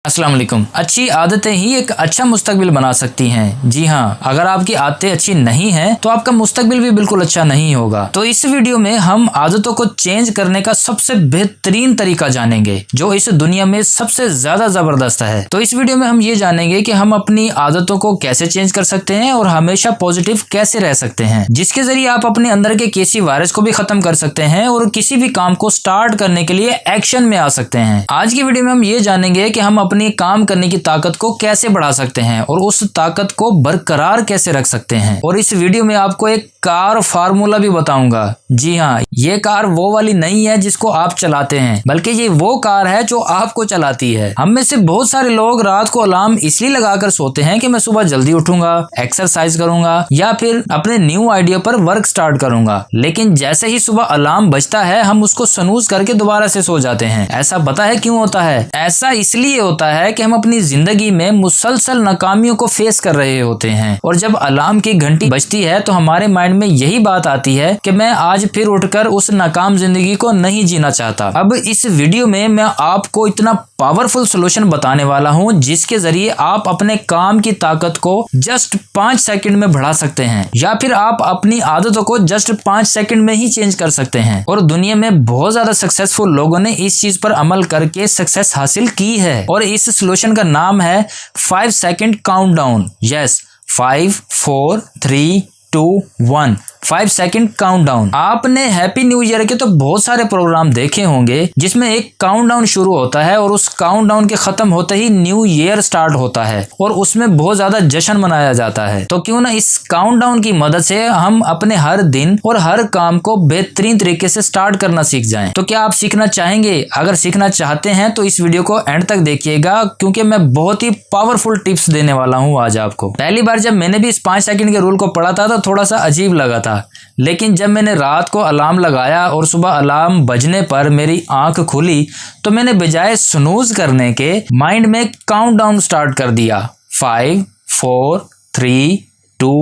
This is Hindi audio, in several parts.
अस्सलाम वालेकुम। अच्छी आदतें ही एक अच्छा मुस्तकबिल बना सकती हैं। जी हाँ, अगर आपकी आदतें अच्छी नहीं हैं तो आपका मुस्तकबिल भी बिल्कुल अच्छा नहीं होगा। तो इस वीडियो में हम आदतों को चेंज करने का सबसे बेहतरीन तरीका जानेंगे जो इस दुनिया में सबसे ज्यादा जबरदस्त है। तो इस वीडियो में हम ये जानेंगे कि हम अपनी आदतों को कैसे चेंज कर सकते हैं और हमेशा पॉजिटिव कैसे रह सकते हैं, जिसके जरिए आप अपने अंदर के किसी वायरस को भी खत्म कर सकते हैं और किसी भी काम को स्टार्ट करने के लिए एक्शन में आ सकते हैं। आज की वीडियो में हम ये जानेंगे कि हम अपनी काम करने की ताकत को कैसे बढ़ा सकते हैं और उस ताकत को बरकरार कैसे रख सकते हैं। और इस वीडियो में आपको एक कार फार्मूला भी बताऊंगा। जी हाँ, ये कार वो वाली नहीं है जिसको आप चलाते हैं, बल्कि ये वो कार है जो आपको चलाती है। हम में से बहुत सारे लोग रात को अलार्म इसलिए लगाकर सोते हैं कि मैं सुबह जल्दी उठूंगा, एक्सरसाइज करूंगा या फिर अपने न्यू आइडिया पर वर्क स्टार्ट करूंगा। लेकिन जैसे ही सुबह अलार्म बजता है हम उसको स्नूज करके दोबारा से सो जाते हैं। ऐसा पता है क्यों होता है? ऐसा इसलिए होता है कि हम अपनी जिंदगी में मुसलसल नाकामियों को फेस कर रहे होते हैं और जब अलार्म की घंटी बजती है तो हमारे माइंड में यही बात आती है कि मैं आज फिर उठकर उस नाकाम जिंदगी को नहीं जीना चाहता। अब इस वीडियो में मैं आपको इतना पावरफुल सॉल्यूशन बताने वाला हूं जिसके जरिए आप अपने काम की ताकत को जस्ट 5 सेकंड में बढ़ा सकते हैं या फिर आप अपनी आदतों को जस्ट 5 सेकंड में ही चेंज कर सकते हैं। और दुनिया में बहुत ज्यादा सक्सेसफुल लोगों ने इस चीज पर अमल करके सक्सेस हासिल की है और इस सॉल्यूशन का नाम है 5 second countdown. Yes, 5 4 3 2 1 5 second countdown. आपने हैप्पी न्यू ईयर के तो बहुत सारे प्रोग्राम देखे होंगे जिसमें एक काउंटडाउन शुरू होता है और उस काउंटडाउन के खत्म होते ही न्यू ईयर स्टार्ट होता है और उसमें बहुत ज्यादा जश्न मनाया जाता है। तो क्यों ना इस काउंटडाउन की मदद से हम अपने हर दिन और हर काम को बेहतरीन तरीके से स्टार्ट करना सीख जाएं। तो क्या आप सीखना चाहेंगे? अगर सीखना चाहते हैं तो इस वीडियो को एंड तक देखिएगा क्योंकि मैं बहुत ही पावरफुल टिप्स देने वाला हूँ आज आपको। पहली बार जब मैंने भी इस 5 सेकंड के रूल को पढ़ा था तो थोड़ा सा अजीब लगा था, लेकिन जब मैंने रात को अलार्म लगाया और सुबह अलार्म बजने पर मेरी आंख खुली तो मैंने बजाय स्नूज करने के माइंड में काउंटडाउन स्टार्ट कर दिया 5 4 3 2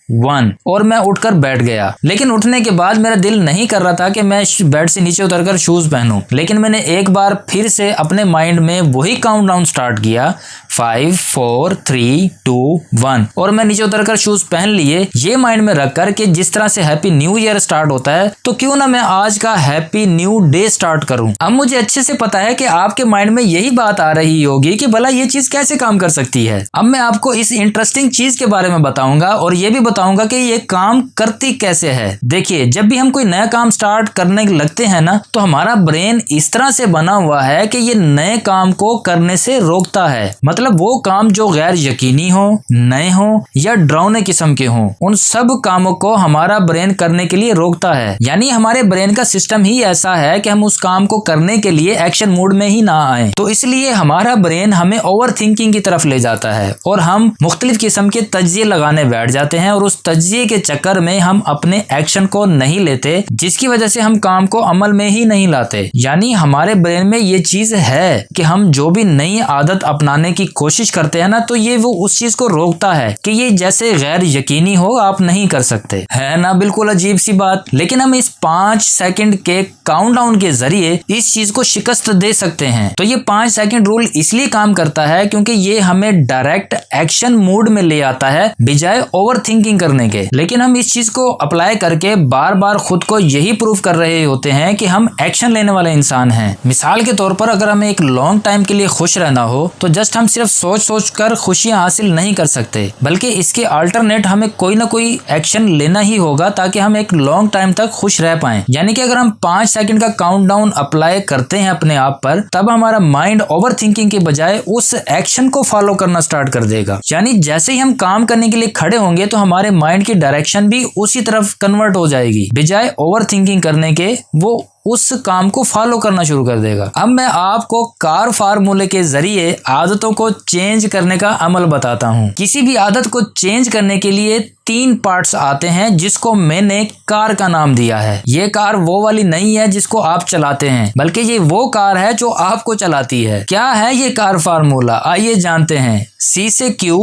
1 और मैं उठकर बैठ गया। लेकिन उठने के बाद मेरा दिल नहीं कर रहा था कि मैं बेड से नीचे उतरकर शूज पहनूं, लेकिन मैंने एक बार फिर से अपने माइंड में वही काउंटडाउन स्टार्ट किया 5 4 3 2 1 और मैं नीचे उतरकर शूज पहन लिए, ये माइंड में रखकर कि जिस तरह से हैप्पी न्यू ईयर स्टार्ट होता है तो क्यों ना मैं आज का हैप्पी न्यू डे स्टार्ट करूं। अब मुझे अच्छे से पता है कि आपके माइंड में यही बात आ रही होगी कि भला ये चीज कैसे काम कर सकती है। अब मैं आपको इस इंटरेस्टिंग चीज के बारे में बताऊंगा और ये भी बताऊंगा कि ये काम करती कैसे है। देखिए, जब भी हम कोई नया काम स्टार्ट करने लगते हैं ना तो हमारा ब्रेन इस तरह से बना हुआ है कि ये नए काम को करने से रोकता है। मतलब वो काम जो गैर यकीनी हो, नए हो या डरावने किस्म के हो, उन सब कामों को हमारा ब्रेन करने के लिए रोकता है। यानी हमारे ब्रेन का सिस्टम ही ऐसा है कि हम उस काम को करने के लिए एक्शन मोड में ही ना आए। तो इसलिए हमारा ब्रेन हमें ओवर थिंकिंग की तरफ ले जाता है और हम मुख्तलिफ किस्म के तज्जिए लगाने बैठ जाते हैं और उस तज्जिए के चक्कर में हम अपने एक्शन को नहीं लेते, जिसकी वजह से हम काम को अमल में ही नहीं लाते। यानी हमारे ब्रेन में ये चीज है कि हम जो भी नई आदत अपनाने की कोशिश करते हैं ना तो ये वो उस चीज को रोकता है कि ये जैसे गैर यकीनी हो, आप नहीं कर सकते। है ना बिल्कुल अजीब सी बात। लेकिन हम इस 5 सेकंड के काउंटडाउन के जरिए इस चीज को शिकस्त दे सकते हैं। तो ये 5 सेकंड रूल इसलिए काम करता है क्योंकि ये हमें डायरेक्ट एक्शन मोड में ले आता है बजाय ओवर थिंकिंग करने के। लेकिन हम इस चीज को अप्लाई करके बार बार खुद को यही प्रूव कर रहे होते हैं कि हम एक्शन लेने वाले इंसान हैं। मिसाल के तौर पर अगर हमें एक लॉन्ग टाइम के लिए खुश रहना हो तो जस्ट हम सिर्फ सोच कर खुशियां हासिल नहीं कर सकते, बल्कि इसके अल्टरनेट हमें कोई ना कोई एक्शन लेना ही होगा ताकि हम एक लॉन्ग टाइम तक खुश रह पाएं। यानी कि अगर हम 5 सेकंड का काउंटडाउन अप्लाई करते हैं अपने आप पर, तब हमारा माइंड ओवर थिंकिंग के बजाय उस एक्शन को फॉलो करना स्टार्ट कर देगा। यानी जैसे ही हम काम करने के लिए खड़े होंगे तो हमारे माइंड की डायरेक्शन भी उसी तरफ कन्वर्ट हो जाएगी, बजाय ओवर थिंकिंग करने के वो उस काम को फॉलो करना शुरू कर देगा। अब मैं आपको कार फार्मूले के जरिए आदतों को चेंज करने का अमल बताता हूँ। किसी भी आदत को चेंज करने के लिए 3 पार्ट्स आते हैं जिसको मैंने कार का नाम दिया है। ये कार वो वाली नहीं है जिसको आप चलाते हैं, बल्कि ये वो कार है जो आपको चलाती है। क्या है ये कार फार्मूला? आइए जानते हैं। C से Q,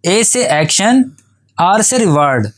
A से एक्शन, R से रिवार्ड,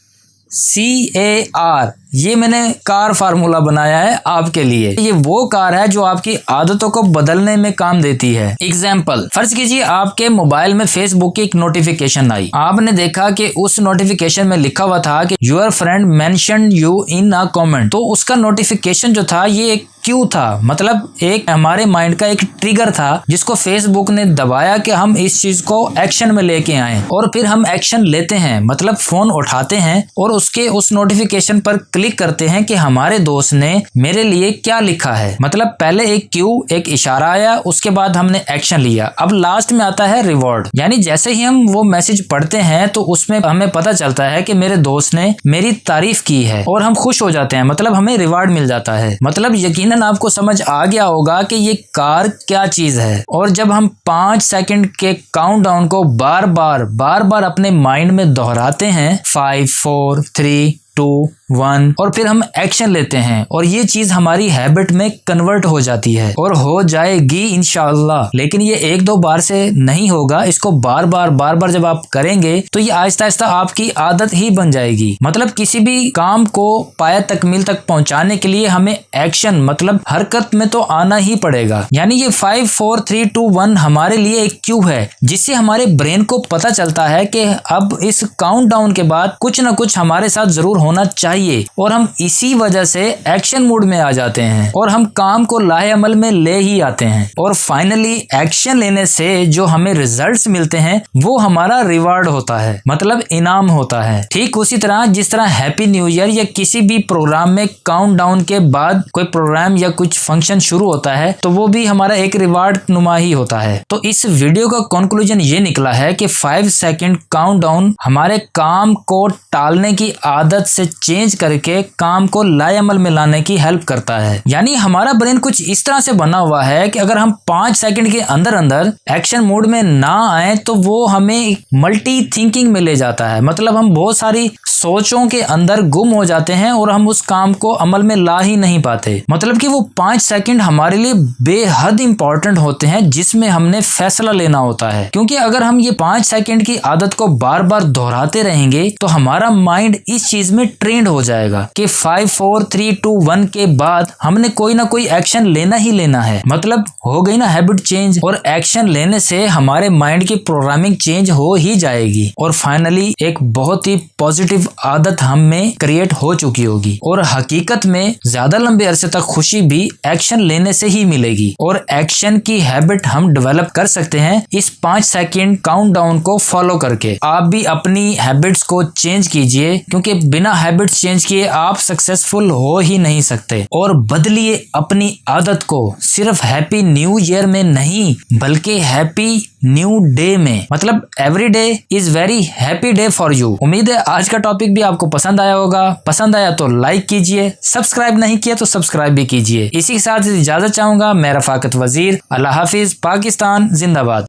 CAR ये मैंने कार फार्मूला बनाया है आपके लिए। ये वो कार है जो आपकी आदतों को बदलने में काम देती है। एग्जाम्पल, फर्ज कीजिए आपके मोबाइल में फेसबुक की एक नोटिफिकेशन आई। आपने देखा कि उस नोटिफिकेशन में लिखा हुआ था कि your friend mentioned you in a comment. तो उसका नोटिफिकेशन जो था ये एक क्यों था, मतलब एक हमारे माइंड का एक ट्रिगर था जिसको फेसबुक ने दबाया कि हम इस चीज को एक्शन में लेके आए। और फिर हम एक्शन लेते हैं, मतलब फोन उठाते हैं और उसके उस नोटिफिकेशन पर क्लिक करते हैं कि हमारे दोस्त ने मेरे लिए क्या लिखा है। मतलब पहले एक क्यू, एक इशारा आया, उसके बाद हमने एक्शन लिया। अब लास्ट में आता है रिवॉर्ड, यानी जैसे ही हम वो मैसेज पढ़ते हैं तो उसमें हमें पता चलता है कि मेरे दोस्त ने मेरी तारीफ की है और हम खुश हो जाते हैं, मतलब हमें रिवार्ड मिल जाता है। मतलब यकीनन आपको समझ आ गया होगा कि ये कार क्या चीज है। और जब हम 5 सेकंड के काउंटडाउन को बार बार अपने माइंड में दोहराते हैं, 5 4 3 2 1, और फिर हम एक्शन लेते हैं और ये चीज हमारी हैबिट में कन्वर्ट हो जाती है और हो जाएगी इंशाअल्लाह। लेकिन ये 1-2 बार से नहीं होगा, इसको बार बार जब आप करेंगे तो ये आहिस्ता आहिस्ता आपकी आदत ही बन जाएगी। मतलब किसी भी काम को पाया तकमील तक पहुंचाने के लिए हमें एक्शन, मतलब हरकत में तो आना ही पड़ेगा। यानी ये 5 4 3 2 1 हमारे लिए एक क्यू है जिससे हमारे ब्रेन को पता चलता है कि अब इस काउंटडाउन के बाद कुछ ना कुछ हमारे साथ जरूर होना चाहिए, और हम इसी वजह से एक्शन मूड में आ जाते हैं और हम काम को लाहे अमल में ले ही आते हैं। और फाइनली एक्शन लेने से जो हमें रिजल्ट्स मिलते हैं वो हमारा रिवार्ड होता है, मतलब इनाम होता है। ठीक उसी तरह जिस तरह हैप्पी न्यू ईयर या किसी भी प्रोग्राम में काउंटडाउन के बाद कोई प्रोग्राम या कुछ फंक्शन शुरू होता है तो वो भी हमारा एक रिवार्ड नुमा ही होता है। तो इस वीडियो का कंक्लूजन ये निकला है कि 5 सेकंड काउंटडाउन हमारे काम को टालने की आदत से चेंज करके काम को लाए अमल में लाने की हेल्प करता है। यानी हमारा ब्रेन कुछ इस तरह से बना हुआ है कि अगर हम 5 सेकंड के अंदर एक्शन मोड में ना आए तो वो हमें मल्टी थिंकिंग में ले जाता है। मतलब हम बहुत सारी सोचों के अंदर गुम हो जाते हैं और हम उस काम को अमल में ला ही नहीं पाते। मतलब कि वो 5 सेकंड हमारे लिए बेहद इंपॉर्टेंट होते हैं जिसमें हमने फैसला लेना होता है। क्योंकि अगर हम ये 5 सेकंड की आदत को बार बार दोहराते रहेंगे तो हमारा माइंड इस चीज में ट्रेंड हो जाएगा कि 5 4 3 2 1 के बाद हमने कोई ना कोई एक्शन लेना ही लेना है। मतलब हो गई ना हैबिट चेंज, और एक्शन लेने से हमारे माइंड की प्रोग्रामिंग चेंज हो ही जाएगी और फाइनली एक बहुत ही पॉजिटिव आदत हम में क्रिएट हो चुकी होगी। और हकीकत में ज्यादा लंबे अरसे तक खुशी भी एक्शन लेने से ही मिलेगी। और एक्शन की हैबिट हम डेवलप कर सकते हैं इस 5 सेकंड काउंटडाउन को फॉलो करके। आप भी अपनी हैबिट्स को चेंज कीजिए, क्योंकि बिना हैबिट्स चेंज किए आप सक्सेसफुल हो ही नहीं सकते। और बदलिए अपनी आदत को, सिर्फ हैप्पी न्यू ईयर में नहीं बल्कि हैप्पी न्यू डे में। मतलब every day is very happy day for you. उम्मीद है आज का टॉपिक भी आपको पसंद आया होगा। पसंद आया तो लाइक कीजिए, सब्सक्राइब नहीं किया तो सब्सक्राइब भी कीजिए। इसी के साथ इजाजत चाहूंगा। मैं रफाकत वजीर। अल्लाह हाफिज। पाकिस्तान जिंदाबाद।